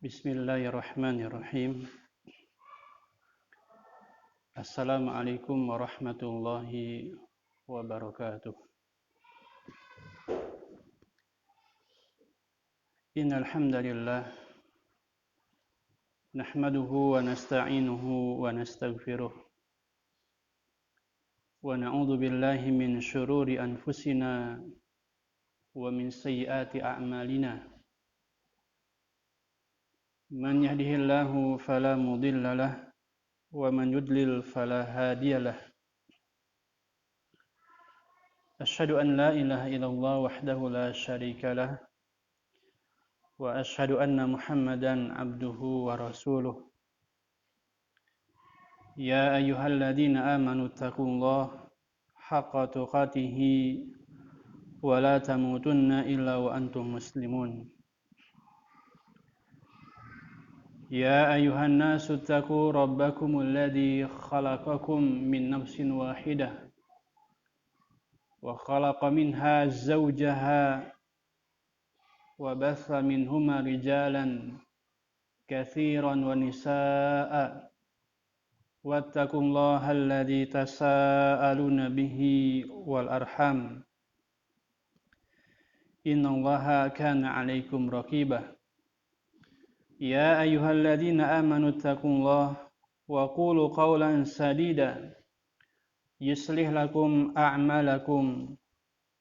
Bismillahirrahmanirrahim. Assalamualaikum warahmatullahi wabarakatuh. Innal hamdalillah nahmaduhu wa nasta'inuhu wa nastaghfiruh wa na'udzu billahi min syururi anfusina wa min sayyiati a'malina. Man yahdihillahu fala mudilla lahu wa man yudlil fala hadiya lahu. Asyhadu an la ilaha illallah wahdahu la syarika lahu wa asyhadu anna Muhammadan abduhu wa rasuluh. Ya ayyuhalladzina amanu taqullaha haqqa tuqatih wa la tamutunna illa wa antum muslimun. يا أيها الناس اتقوا ربكم الذي خلقكم من نفس واحدة وخلق منها زوجها وبث منهما رجالا كثيرا ونساء واتقوا الله الذي تساءلون به والأرحام إن الله كان عليكم رقيبا يا أيها الذين آمنوا اتقوا الله وقولوا قولا سديدا يصلح لكم أعمالكم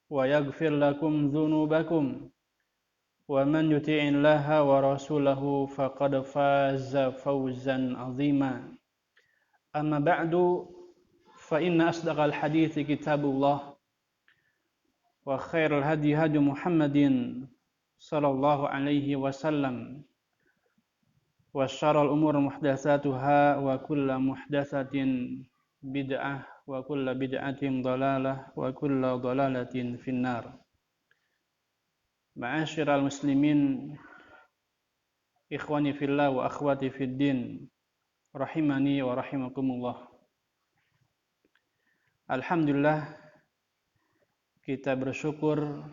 ويغفر لكم ذنوبكم ومن يطع الله ورسوله فقد فاز فوزا عظيما أما بعد فإن أصدق الحديث كتاب الله وخير الهدي هدي محمد صلى الله عليه وسلم wa syarrul umur muhdatsatuha wa kullu muhdatsatin bid'ah wa kullu bid'atin dhalalah wa kullu dhalalatin finnar. Ma'asyiral muslimin, ikhwani fillah wa akhwati fid din, rahimani wa rahimakumullah. Alhamdulillah, kita bersyukur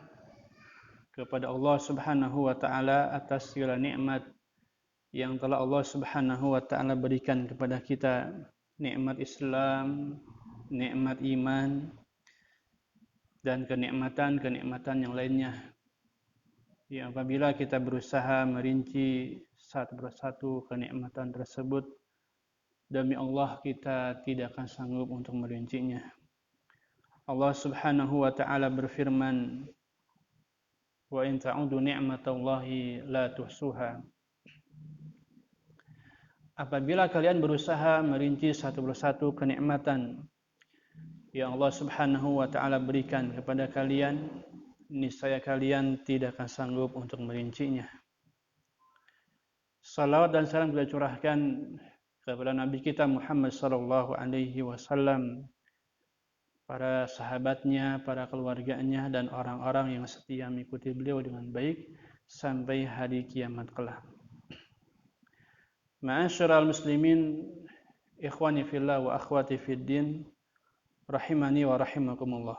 kepada Allah Subhanahu wa taala atas segala nikmat yang telah Allah Subhanahu wa taala berikan kepada kita, nikmat Islam, nikmat iman, dan kenikmatan yang lainnya. Yang apabila kita berusaha merinci satu persatu kenikmatan tersebut, demi Allah kita tidak akan sanggup untuk merincinya. Allah Subhanahu wa taala berfirman, "Wa in ta'udu ni'matallahi la tuhsuha." Apabila kalian berusaha merinci satu persatu kenikmatan yang Allah Subhanahu wa taala berikan kepada kalian, niscaya kalian tidak akan sanggup untuk merincinya. Salawat dan salam kita curahkan kepada Nabi kita Muhammad sallallahu alaihi wasallam, para sahabatnya, para keluarganya, dan orang-orang yang setia mengikuti beliau dengan baik sampai hari kiamat kelak. Ma'asyiral muslimin, ikhwani fillah wa akhwati fid din, rahimani wa rahimakumullah.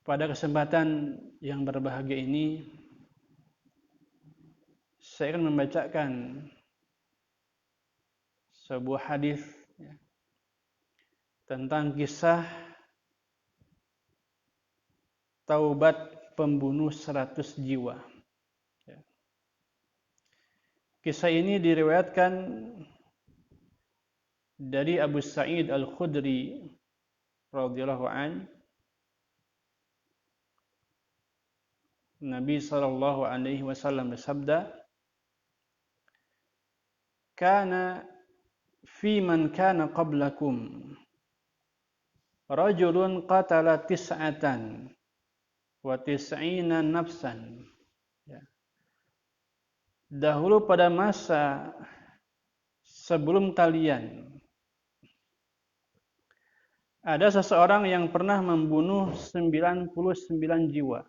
Pada kesempatan yang berbahagia ini, saya akan membacakan sebuah hadis tentang kisah taubat pembunuh 100 jiwa. Kisah ini diriwayatkan dari Abu Sa'id Al-Khudri radhiyallahu an. Nabi sallallahu alaihi wasallam bersabda, "Kana fi man kana qablakum rajulun qatala tis'atan wa tis'ina nafsan." Dahulu pada masa sebelum kalian ada seseorang yang pernah membunuh 99 jiwa.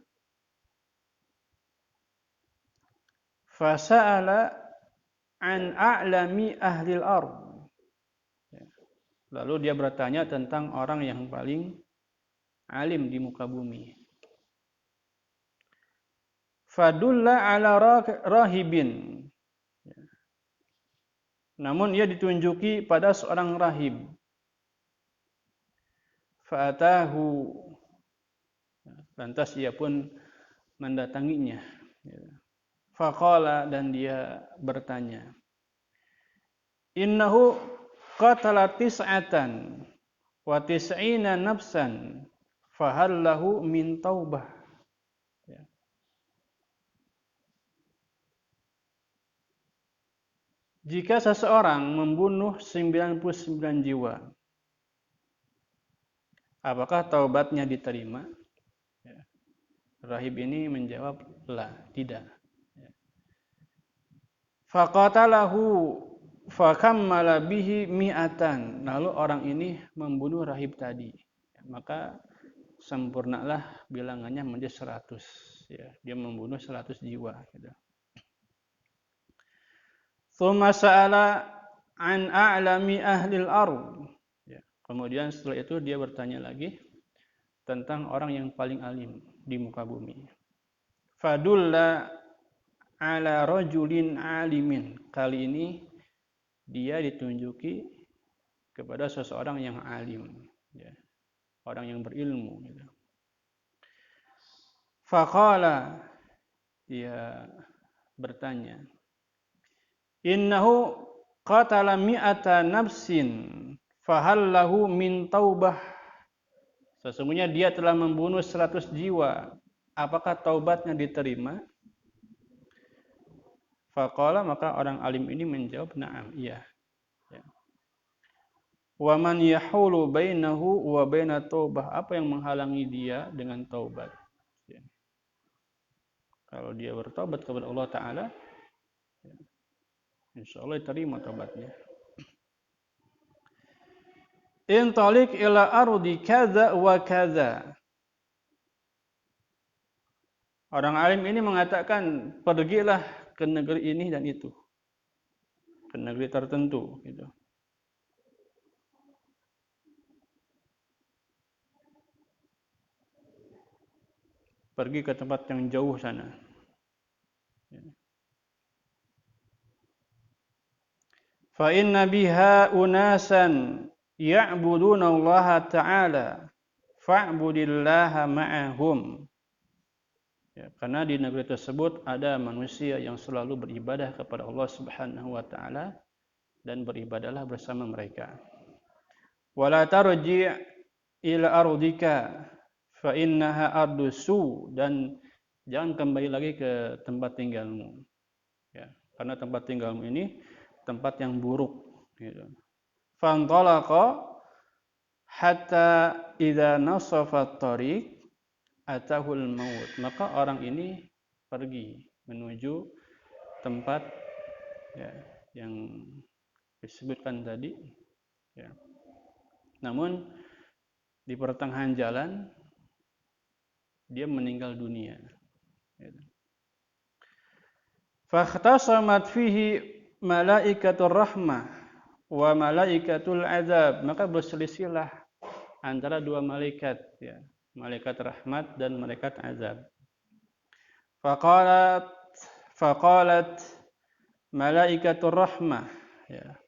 Fasa'ala an a'lami ahlil ard. Lalu dia bertanya tentang orang yang paling alim di muka bumi. Fadulla ala rahibin. Namun ia ditunjuki pada seorang rahib. Fa'atahu. Lantas ia pun mendatanginya. Faqala, dan dia bertanya, innahu qatala tis'atan wa tis'ina nafsan fahal lahu min taubah. Jika seseorang membunuh 99 jiwa, apakah taubatnya diterima? Rahib ini menjawab, la, tidak. Faqatalahu fakammala bihi mi'atan. Lalu orang ini membunuh rahib tadi. Maka sempurnalah bilangannya menjadi 100. Dia membunuh 100 jiwa. Tsumma sa'ala an a'lami ahlil ardh. Kemudian setelah itu dia bertanya lagi tentang orang yang paling alim di muka bumi. Fadulla ala rajulin alimin. Kali ini dia ditunjuki kepada seseorang yang alim, orang yang berilmu. Faqala, dia bertanya, innahu qatala mi'ata nafsin fahal lahu min taubah. Sesungguhnya dia telah membunuh 100 jiwa, apakah taubatnya diterima? Faqala, maka orang alim ini menjawab, na'am, iya. Wa man yahulu bainahu wa baina taubah. Apa yang menghalangi dia dengan taubat? Kalau dia bertobat kepada Allah Ta'ala, insyaallah diterima taubatnya. Intalik ila ardi kadza wa kadza. Orang alim ini mengatakan, pergilah ke negeri ini dan itu, ke negeri tertentu, gitu. Pergi ke tempat yang jauh sana. Fa inna biha unasan ya'buduna Allah Ta'ala fa'budillaha ma'ahum. Karena di negeri tersebut ada manusia yang selalu beribadah kepada Allah Subhanahu wa Ta'ala, dan beribadahlah bersama mereka. Wala tarji' ila ardika fa innaha ardusu. Dan jangan kembali lagi ke tempat tinggalmu, karena tempat tinggalmu ini tempat yang buruk, gitu. Fantalaqa hatta idza nasafa at-tariq atahul maut. Maka orang ini pergi menuju tempat yang disebutkan tadi, namun di pertengahan jalan dia meninggal dunia. Fakhtasamat fihi malaikatur rahmah wa malaikatul azab. Maka berselisihlah antara dua malaikat, malaikat rahmat dan malaikat azab. Faqalat malaikatur rahmah,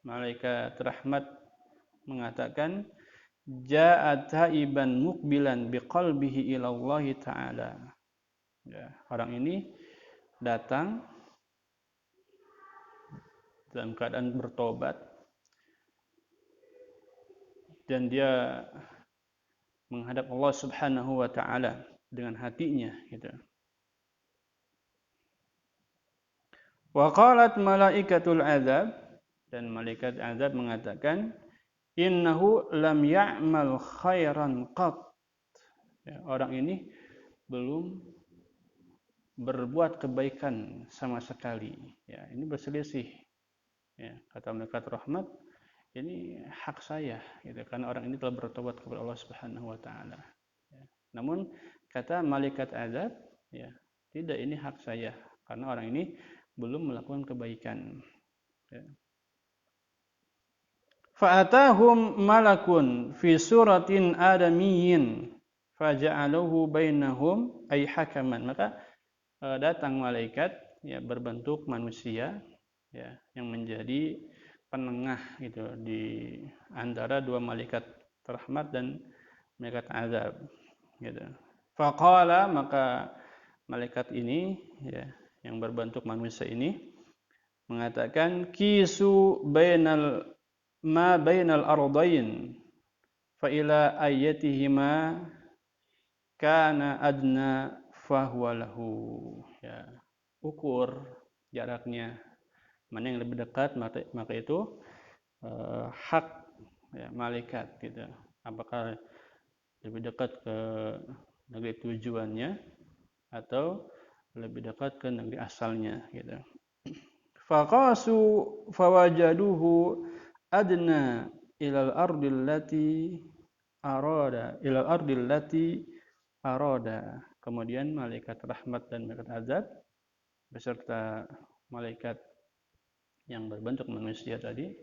malaikat rahmat mengatakan, ja'a taiban muqbilan biqalbihi ila Allah Ta'ala. Orang ini datang dalam keadaan bertobat, dan dia menghadap Allah Subhanahu wa Ta'ala dengan hatinya, gitu. Wa qalat malaikatul azab, dan malaikat azab mengatakan, innahu lam ya'mal khairan qat. Orang ini belum berbuat kebaikan sama sekali. Ini berselisih. Kata malaikat rahmat, ini hak saya, gitu, karena orang ini telah bertobat kepada Allah Subhanahu wa Ta'ala. Namun kata malaikat azab, tidak, ini hak saya, karena orang ini belum melakukan kebaikan. Fa'atahum malakun fi suratin adamiyyin faja'aluhu bainahum ay hakaman. Maka datang malaikat ya berbentuk manusia ya yang menjadi penengah gitu di antara dua malaikat rahmat dan malaikat azab gitu. Faqala, maka malaikat ini ya yang berbentuk manusia ini mengatakan kisu bainal ardain fa ila ayatihima kana adna fahuwa lahu ya, ukur jaraknya mana yang lebih dekat maka itu hak ya, malaikat gitu, apakah lebih dekat ke negeri tujuannya atau lebih dekat ke negeri asalnya gitu. Faqasu fawajaduhu adna ilal ardil lati arada. Kemudian malaikat rahmat dan malaikat azab beserta malaikat yang berbentuk manusia tadi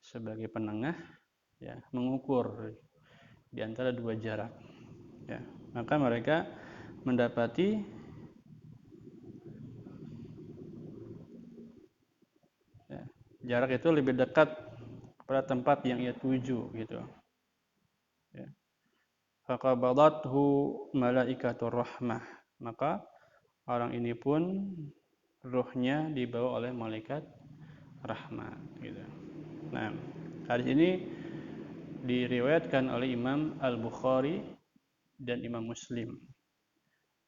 sebagai penengah ya mengukur di antara dua jarak ya, maka mereka mendapati ya, jarak itu lebih dekat pada tempat yang ia tuju gitu ya. Faqabadathu malaikatur rahmah, maka orang ini pun ruhnya dibawa oleh malaikat rahmat gitu. Nah, hadis ini diriwayatkan oleh Imam Al-Bukhari dan Imam Muslim.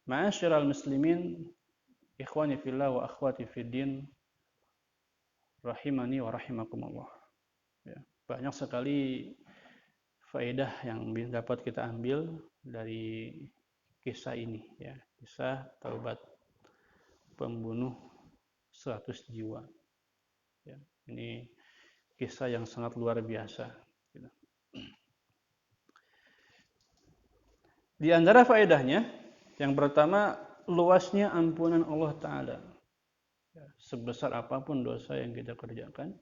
Ma'asyiral muslimin, ikhwani fillah wa akhwati fiddin, rahimani wa rahimakumullah. Ya, banyak sekali faedah yang dapat kita ambil dari kisah ini ya, kisah taubat pembunuh 100 jiwa. Ya, ini kisah yang sangat luar biasa. Gitu. Di antara faedahnya, yang pertama luasnya ampunan Allah Ta'ala. Ya, sebesar apapun dosa yang kita kerjakan,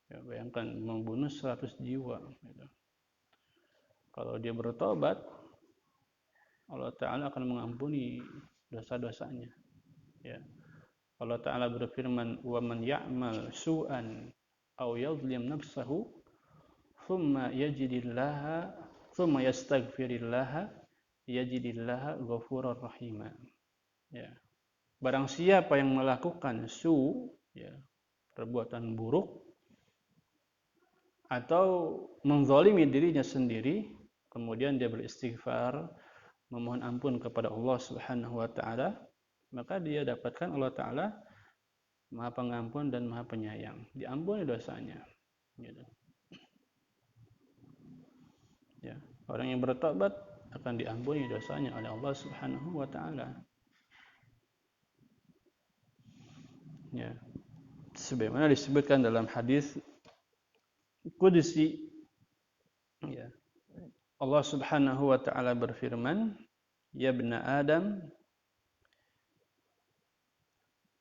ya, bayangkan membunuh 100 jiwa. Gitu. Kalau dia bertobat, Allah Ta'ala akan mengampuni dosa-dosanya. Ya. Allah Ta'ala berfirman, وَمَنْ يَعْمَلْ سُوءًا أَوْ يَظْلِمْ نَفْسَهُ ثُمَّ يَسْتَغْفِرِ اللَّهَ يَجِدِ اللَّهَ غَفُورًا رَحِيمًا. Ya. Barang siapa yang melakukan ya, perbuatan buruk atau menzalimi dirinya sendiri, kemudian dia beristighfar, memohon ampun kepada Allah Subhanahu wa taala, maka dia dapatkan Allah Ta'ala Maha Pengampun dan Maha Penyayang. Diampuni dosanya. Gitu. Ya. Orang yang bertobat akan diampuni dosanya oleh Allah Subhanahu wa Ta'ala. Ya. Sebagaimana disebutkan dalam hadis Qudsi, ya. Allah Subhanahu wa Ta'ala berfirman, "Ya ibna Adam,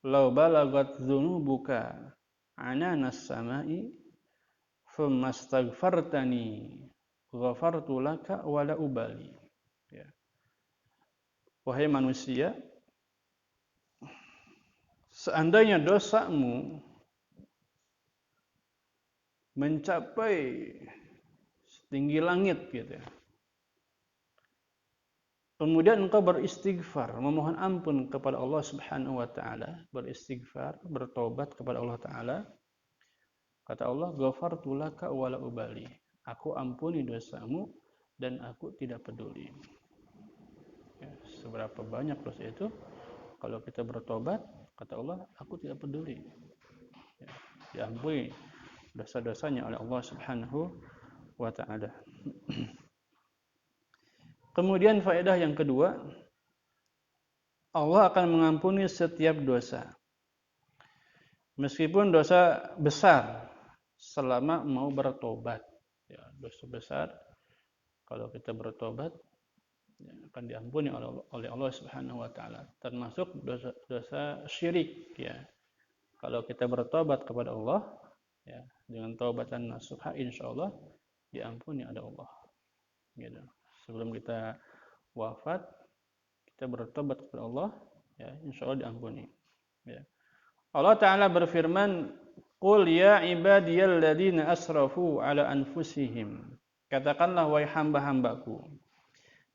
law balagat dzunubuka ananas samai, thumma astaghfartani, ghafartu laka wala ubali." Ya. Wahai manusia, seandainya dosamu mencapai setinggi langit gitu ya, kemudian engkau beristighfar, memohon ampun kepada Allah Subhanahu wa taala, beristighfar, bertobat kepada Allah taala, kata Allah, ghafartu laka wala ubali. Aku ampuni dosamu dan aku tidak peduli. Ya, seberapa banyak dosa itu, kalau kita bertobat, kata Allah, aku tidak peduli. Ya, diampuni dosa-dosanya oleh Allah Subhanahu wa taala. Kemudian faedah yang kedua, Allah akan mengampuni setiap dosa. Meskipun dosa besar selama mau bertobat. Ya, dosa besar kalau kita bertobat ya, akan diampuni oleh Allah Subhanahu wa taala. Termasuk dosa syirik ya. Kalau kita bertobat kepada Allah ya, dengan taubatan nasuha, insyaallah diampuni oleh Allah. Gitu. Sebelum kita wafat, kita bertobat kepada Allah ya, insyaallah diampuni. Ya. Allah Ta'ala berfirman, Qul ya ibadiyalladzina asrafu ala anfusihim. Katakanlah wahai hamba-hambaku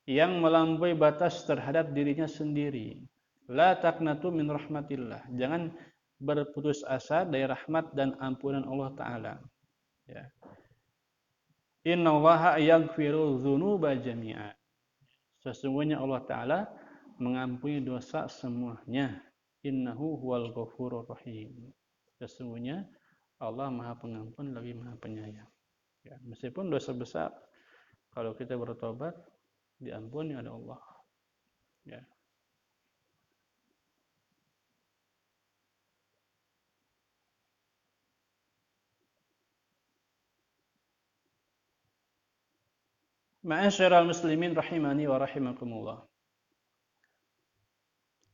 yang melampaui batas terhadap dirinya sendiri. La taqnatu min rahmatillah. Jangan berputus asa dari rahmat dan ampunan Allah Ta'ala. Ya. Innallaha yaghfiru dzunuba jami'a. Sesungguhnya Allah Ta'ala mengampuni dosa semuanya. Innahu huwal ghafurur rahim. Sesungguhnya Allah Maha Pengampun lagi Maha Penyayang. Ya, meskipun dosa besar, kalau kita bertobat diampuni oleh Allah. Ya. Ma'asyiral muslimin rahimani wa rahimakumullah.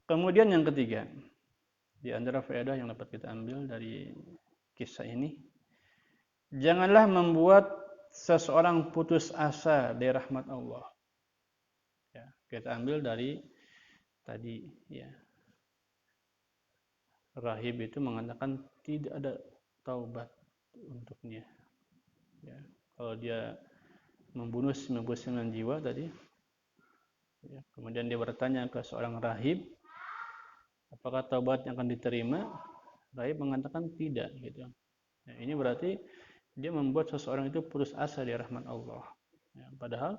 Kemudian yang ketiga, di antara faedah yang dapat kita ambil dari kisah ini, janganlah membuat seseorang putus asa dari rahmat Allah. Ya, kita ambil dari tadi, ya. Rahib itu mengatakan tidak ada taubat untuknya. Ya, kalau dia membunuh 99 jiwa tadi, ya, kemudian dia bertanya ke seorang rahib, apakah taubatnya akan diterima? Rahib mengatakan tidak, gitu. Ya, ini berarti dia membuat seseorang itu putus asa dari rahmat Allah. Ya, padahal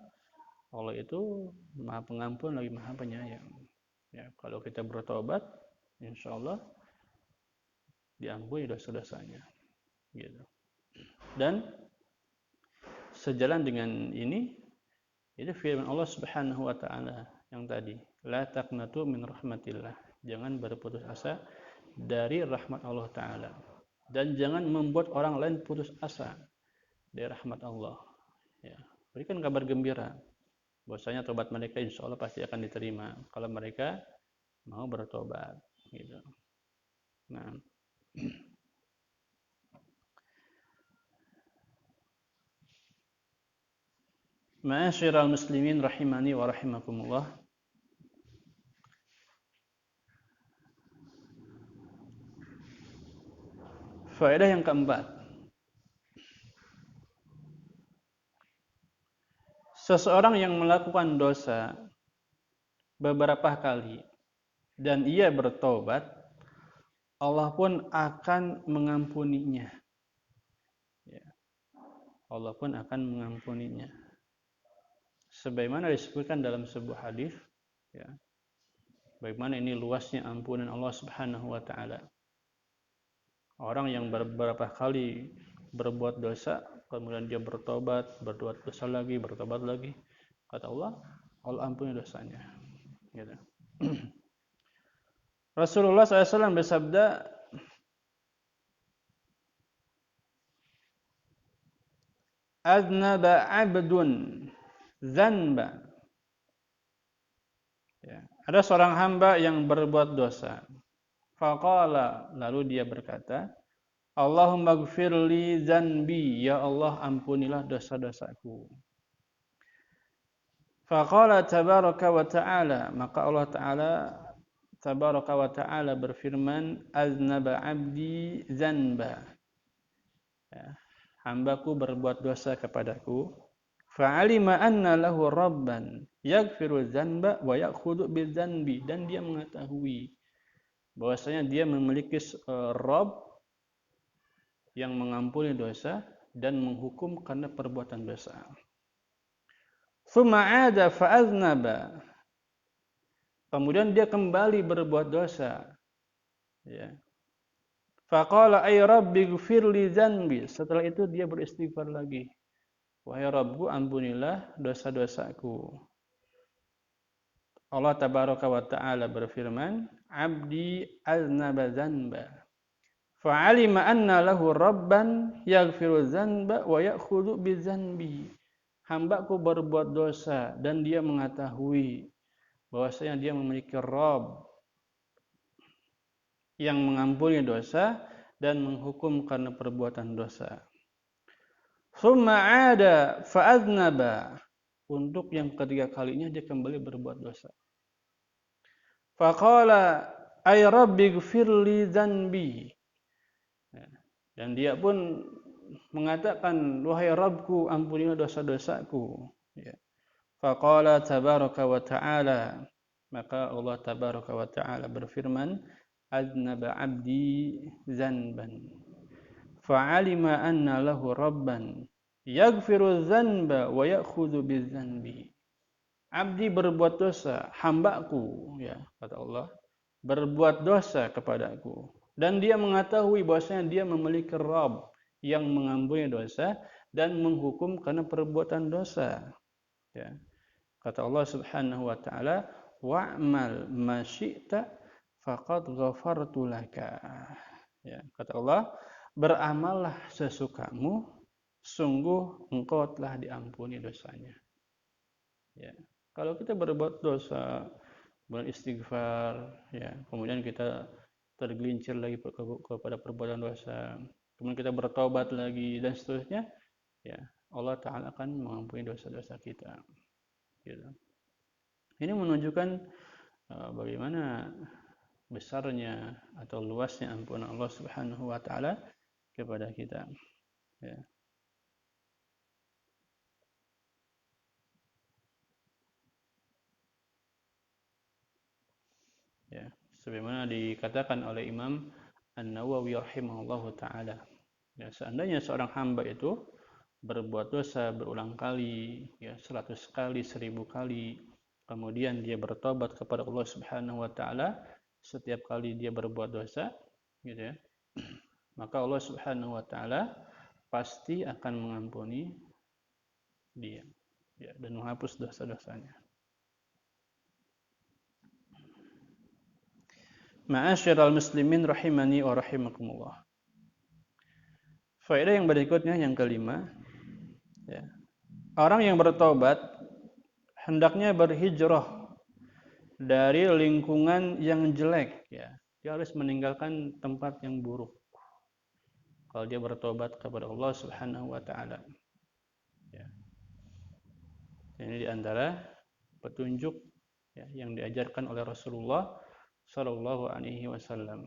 Allah itu Maha Pengampun lagi Maha Penyayang. Ya, kalau kita bertobat, insyaallah diampuni dosa-dosanya. Gitu. Dan sejalan dengan ini, itu firman Allah Subhanahu wa taala yang tadi, la taqnatu min rahmatillah. Jangan berputus asa dari rahmat Allah taala. Dan jangan membuat orang lain putus asa dari rahmat Allah. Ya, berikan kabar gembira bahwasanya tobat mereka insyaallah pasti akan diterima kalau mereka mau bertobat, gitu. Nah, ma'asyiral muslimin rahimani wa rahimakumullah. Faedah yang keempat, seseorang yang melakukan dosa beberapa kali dan ia bertobat, Allah pun akan mengampuninya. Ya, Allah pun akan mengampuninya. Sebagaimana disebutkan dalam sebuah hadis, ya, bagaimana ini luasnya ampunan Allah Subhanahu wa taala. Orang yang beberapa kali berbuat dosa, kemudian dia bertobat, berbuat dosa lagi, bertobat lagi, kata Allah, Allah ampuni dosanya. Gitu. Rasulullah SAW bersabda, "Aznaba 'abdun dzanba." Ya, ada seorang hamba yang berbuat dosa. Faqala, lalu dia berkata, Allahumma gfirli dzanbi, ya Allah ampunilah dosa-dosaku. Faqala tabaraka wa ta'ala, maka Allah Ta'ala tabaraka wa ta'ala berfirman, aznaba abdi dzanba. Ya, hambaku berbuat dosa kepadaku. Fa'alima anna lahu rabban yaghfiru dzanba wa ya'khudhu bidzanbi, dan dia mengetahui bahwasanya dia memiliki Rabb yang mengampuni dosa dan menghukum karena perbuatan dosa. Tsumma 'ada fa'aznaba. Kemudian dia kembali berbuat dosa. Ya. Faqala ay rabbi ighfirli dzanbi. Setelah itu dia beristighfar lagi. Wahai Rabbku, ampunilah dosa-dosaku. Allah tabaraka wa ta'ala berfirman, abdi aznaba dzanba fa'alima anna lahu rabban yaghfiru dzanba wa ya'khudhu bidzanbi. Hambaku berbuat dosa dan dia mengetahui bahwasanya dia memiliki Rabb yang mengampuni dosa dan menghukum karena perbuatan dosa. Tsumma 'ada fa'aznaba. Untuk yang ketiga kalinya dia kembali berbuat dosa. Faqala ay rabbi ighfirli dzanbi. Ya. Dan dia pun mengatakan, wahai Rabbku, ampunilah dosa-dosaku. Ya. Faqala tabaraka wa ta'ala, maka Allah tabaraka wa ta'ala berfirman, adnaba abdi zanban fa'alima anna lahu rabban yaghfiru dzanba wa ya'khudhu bidzanbi. Abdi berbuat dosa, hambaku, ya kata Allah, berbuat dosa kepadaku, dan dia mengetahui bahwasanya dia memiliki Rabb yang mengampuni dosa dan menghukum karena perbuatan dosa. Ya. Kata Allah Subhanahu wa taala, wa'mal ma syi'ta faqad ghafartu laka. Ya, kata Allah, beramallah sesukamu, sungguh engkau telah diampuni dosanya. Ya. Kalau kita berbuat dosa, beristighfar, ya, kemudian kita tergelincir lagi kepada perbuatan dosa, kemudian kita bertobat lagi dan seterusnya, ya, Allah Ta'ala akan mengampuni dosa-dosa kita. Gitu. Ini menunjukkan bagaimana besarnya atau luasnya ampunan Allah Subhanahu wa taala kepada kita. Ya. Ya, sebagaimana dikatakan oleh Imam An-Nawawi rahimahullahu taala. Ya, seandainya seorang hamba itu berbuat dosa berulang kali, ya 100 kali, 1000 kali, kemudian dia bertobat kepada Allah Subhanahu wa taala setiap kali dia berbuat dosa, gitu ya. Maka Allah Subhanahu wa taala pasti akan mengampuni dia, ya, dan menghapus dosa-dosanya. Ma'asyiral muslimin rahimani wa rahimakumullah. Faedah yang berikutnya yang kelima, ya. Orang yang bertobat hendaknya berhijrah dari lingkungan yang jelek, ya. Dia harus meninggalkan tempat yang buruk. Kalau dia bertobat kepada Allah Subhanahu wa taala. Ya. Ini di antara petunjuk, ya, yang diajarkan oleh Rasulullah Shallallahu alaihi wasallam.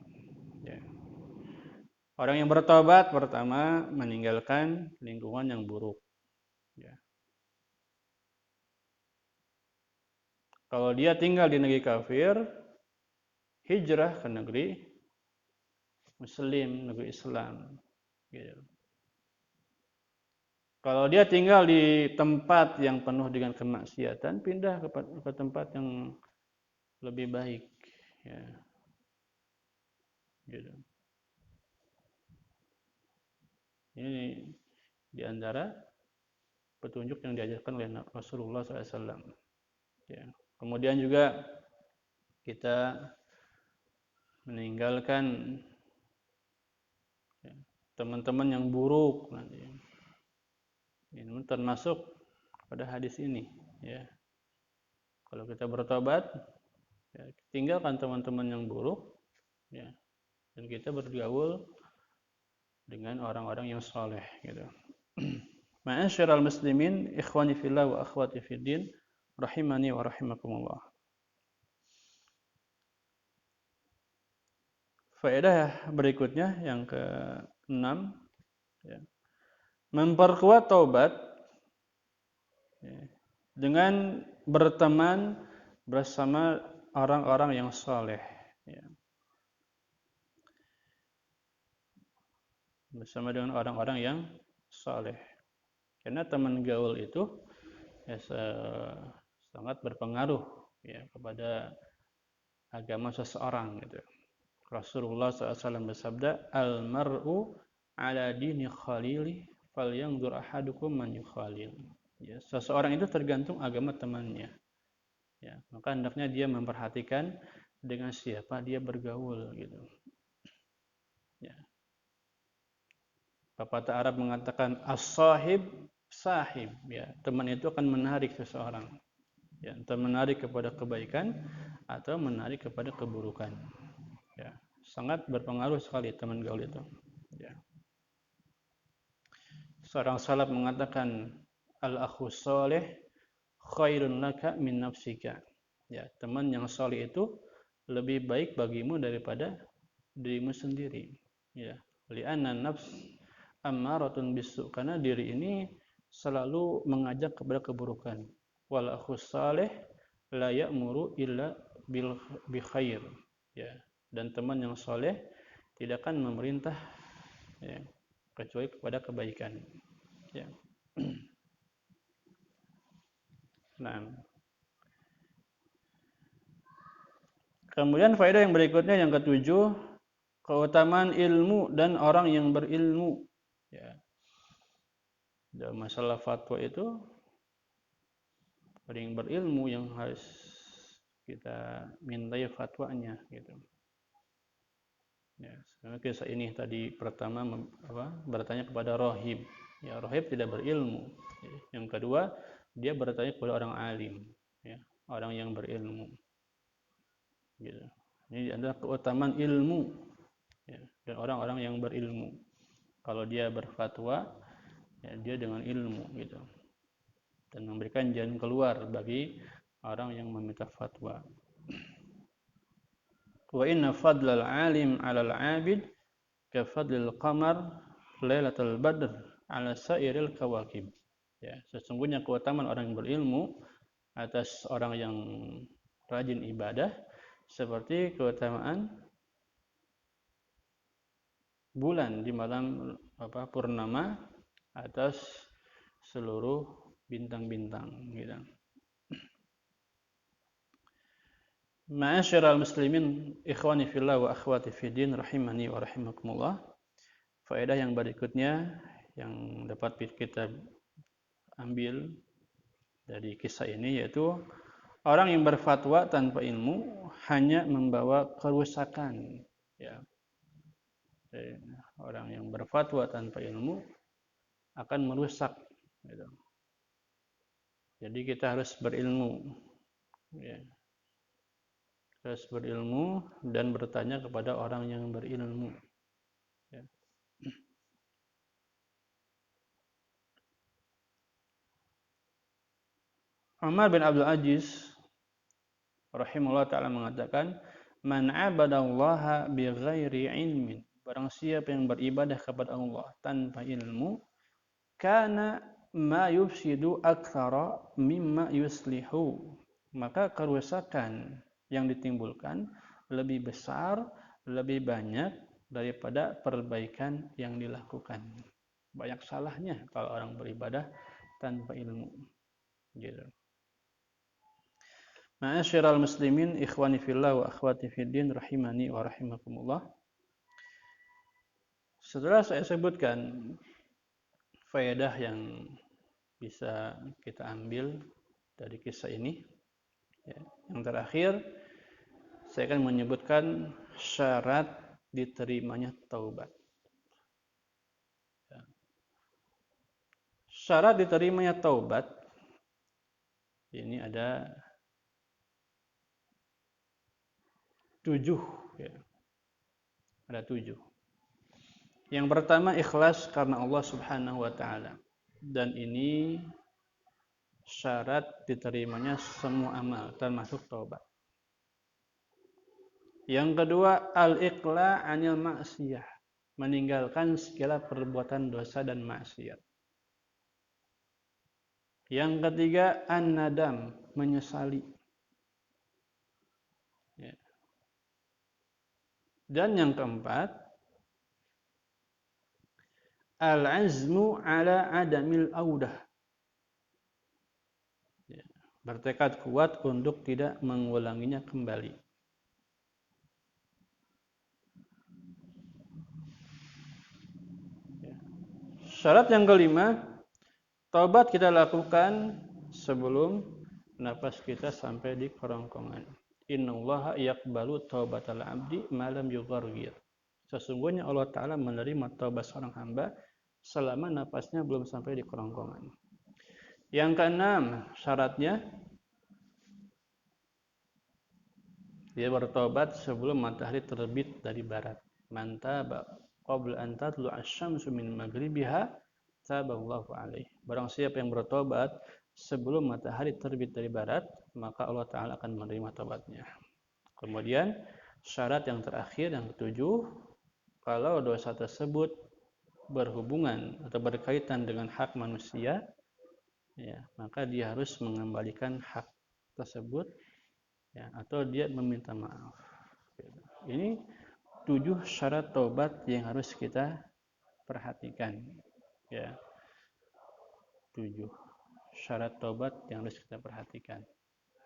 Ya. Orang yang bertobat pertama meninggalkan lingkungan yang buruk. Ya. Kalau dia tinggal di negeri kafir, hijrah ke negeri Muslim, negeri Islam. Gitu. Kalau dia tinggal di tempat yang penuh dengan kemaksiatan, pindah ke tempat yang lebih baik. Ya. Gitu. Ini di antara petunjuk yang diajarkan oleh Rasulullah SAW. Ya. Kemudian juga kita meninggalkan, ya, teman-teman yang buruk nanti. Ini termasuk pada hadis ini. Ya. Kalau kita bertobat, ya, tinggalkan teman-teman yang buruk, ya, dan kita bergaul dengan orang-orang yang saleh. Gitu. Ma'asyiral muslimin, ikhwani fillah wa akhwati fiddin, rahimani wa rahimakumullah. Faedah berikutnya yang ke-6, ya. Memperkuat taubat, ya, dengan berteman bersama orang-orang yang saleh, ya. Bersama dengan orang-orang yang saleh. Karena teman gaul itu, ya, sangat berpengaruh, ya, kepada agama seseorang, gitu. Rasulullah SAW bersabda, al-mar'u ala dini khalili falyanzur ahadukum man yukhalil. Ya, seseorang itu tergantung agama temannya. Ya, maka hendaknya dia memperhatikan dengan siapa dia bergaul, gitu. Ya. Pepatah Arab mengatakan as-sahib sahib, ya, teman itu akan menarik seseorang, ya, entah menarik kepada kebaikan atau menarik kepada keburukan. Ya, sangat berpengaruh sekali teman gaul itu. Ya. Seorang salaf mengatakan al-akhu shalih khairun laka min nafsika. Ya, teman yang saleh itu lebih baik bagimu daripada dirimu sendiri. Ya, li'anna nafs ammaratun bisu, karena diri ini selalu mengajak kepada keburukan. Wal akhus salih la ya'muru illa bi khair. Ya, dan teman yang soleh tidak akan memerintah, ya, kecuali kepada kebaikan. Ya. Nah, kemudian faedah yang berikutnya yang ketujuh, keutamaan ilmu dan orang yang berilmu. Ya. Dalam masalah fatwa itu orang yang berilmu yang harus kita mintai fatwanya gitu. Ya, karena kisah ini tadi pertama bertanya kepada rohib. Ya, rohib tidak berilmu. Ya. Yang kedua, dia bertanya kepada orang alim, ya, orang yang berilmu. Gitu. Ini adalah keutamaan ilmu, ya, dan orang-orang yang berilmu. Kalau dia berfatwa, ya, dia dengan ilmu gitu, dan memberikan jalan keluar bagi orang yang meminta fatwa. Wa inna fadlal alim 'alal 'abid ka fadlil qamar lailatul badr 'ala sairil kawakib. Ya, sesungguhnya keutamaan orang yang berilmu atas orang yang rajin ibadah seperti keutamaan bulan di malam purnama atas seluruh bintang-bintang gitu. Ma'asyiral muslimin, ikhwani fillah wa akhwati fiddin rahimani wa rahimakumullah. Faedah yang berikutnya yang dapat kita ambil dari kisah ini yaitu orang yang berfatwa tanpa ilmu hanya membawa kerusakan, ya. Orang yang berfatwa tanpa ilmu akan merusak gitu. Jadi kita harus berilmu, ya. Harus berilmu dan bertanya kepada orang yang berilmu, ya. Umar bin Abdul Aziz rahimahullah ta'ala mengatakan, man abadallaha bighairi ilmin, barang siapa yang beribadah kepada Allah tanpa ilmu, kana ma yufsidu aktsara mimma yuslihu, maka kerusakan yang ditimbulkan lebih besar, lebih banyak daripada perbaikan yang dilakukan. Banyak salahnya kalau orang beribadah tanpa ilmu, gitu. Ma'asyiral muslimin, ikhwani fillah wa akhwati fiddin rahimani wa rahimakumullah. Setelah saya sebutkan faedah yang bisa kita ambil dari kisah ini, ya, yang terakhir saya akan menyebutkan syarat diterimanya taubat. Ya. Syarat diterimanya taubat ini ada 7, ya. Ada 7. Yang pertama, ikhlas karena Allah Subhanahu wa taala. Dan ini syarat diterimanya semua amal termasuk taubat. Yang kedua, al-iqla 'anil ma'siyah, meninggalkan segala perbuatan dosa dan maksiat. Yang ketiga, an-nadam, menyesali. Ya. Dan yang keempat, al-azmu 'ala adamil audah. Ya. Bertekad kuat untuk tidak mengulanginya kembali. Ya. Syarat yang kelima, taubat kita lakukan sebelum napas kita sampai di kerongkongan. Innallaha yaqbalu taubatal 'abdi ma lam yughargir. Sesungguhnya Allah Ta'ala menerima taubat seorang hamba selama napasnya belum sampai di kerongkongan. Yang keenam, syaratnya dia bertobat sebelum matahari terbit dari barat. Man taba qabla an tatlu'a asy-syamsu min maghribiha taballahu alaihi. Barang siapa yang bertobat sebelum matahari terbit dari barat, maka Allah Ta'ala akan menerima taubatnya. Kemudian syarat yang terakhir yang ketujuh, kalau dosa tersebut berhubungan atau berkaitan dengan hak manusia, ya, maka dia harus mengembalikan hak tersebut, ya, atau dia meminta maaf. Ini 7 syarat taubat yang harus kita perhatikan, ya. 7 syarat taubat yang harus kita perhatikan,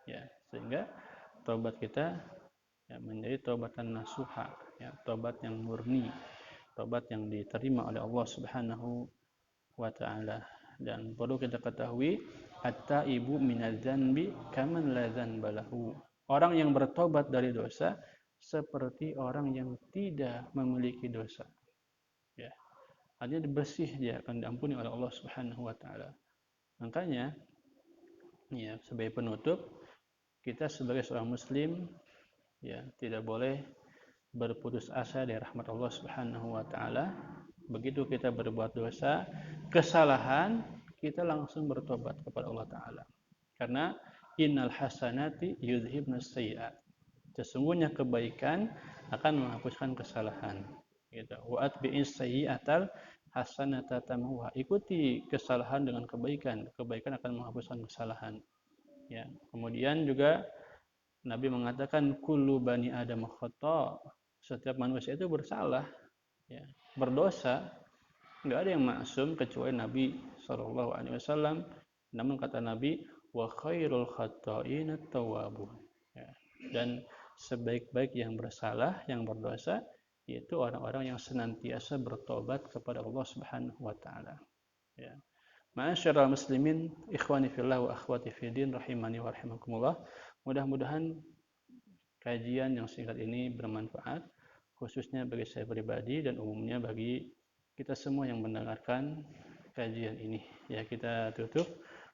ya, sehingga taubat kita, ya, menjadi taubatan nasuha, ya, taubat yang murni, taubat yang diterima oleh Allah Subhanahu wa taala. Dan perlu kita ketahui, at-taibu minadz-dzanbi kaman la dzanba lahu. Orang yang bertobat dari dosa seperti orang yang tidak memiliki dosa. Ya. Artinya bersih, dia akan diampuni oleh Allah Subhanahu wa taala. Makanya, ya, sebagai penutup, kita sebagai seorang muslim, ya, tidak boleh berputus asa dari rahmat Allah Subhanahu wa taala. Begitu kita berbuat dosa, kesalahan, kita langsung bertobat kepada Allah taala. Karena innal hasanati yudhibnas sayyi'at. Sesungguhnya kebaikan akan menghapuskan kesalahan. Gitu. Wa atbi'is sayyi'atal hasanata tamhuha. Ikuti kesalahan dengan kebaikan. Kebaikan akan menghapuskan kesalahan. Ya. Kemudian juga Nabi mengatakan kullu bani adam khata'. Setiap manusia itu bersalah, ya, berdosa. Enggak ada yang maksum kecuali Nabi sallallahu alaihi wasallam. Namun kata Nabi, wa khairul khata'in at-tawwabun. Ya. Dan sebaik-baik yang bersalah, yang berdosa, yaitu orang-orang yang senantiasa bertobat kepada Allah Subhanahu wa taala. Ya. Ma'asyiral muslimin, ikhwani fillah wa akhwati fiddin rahimani wa rahimakumullah. Mudah-mudahan kajian yang singkat ini bermanfaat, khususnya bagi saya pribadi dan umumnya bagi kita semua yang mendengarkan kajian ini. Ya, kita tutup.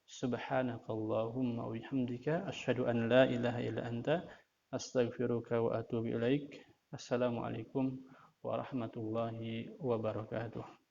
Subhanakallahumma wa bihamdika asyhadu an la ilaha illa anta astaghfiruka wa atubu ilaik. Assalamualaikum warahmatullahi wabarakatuh.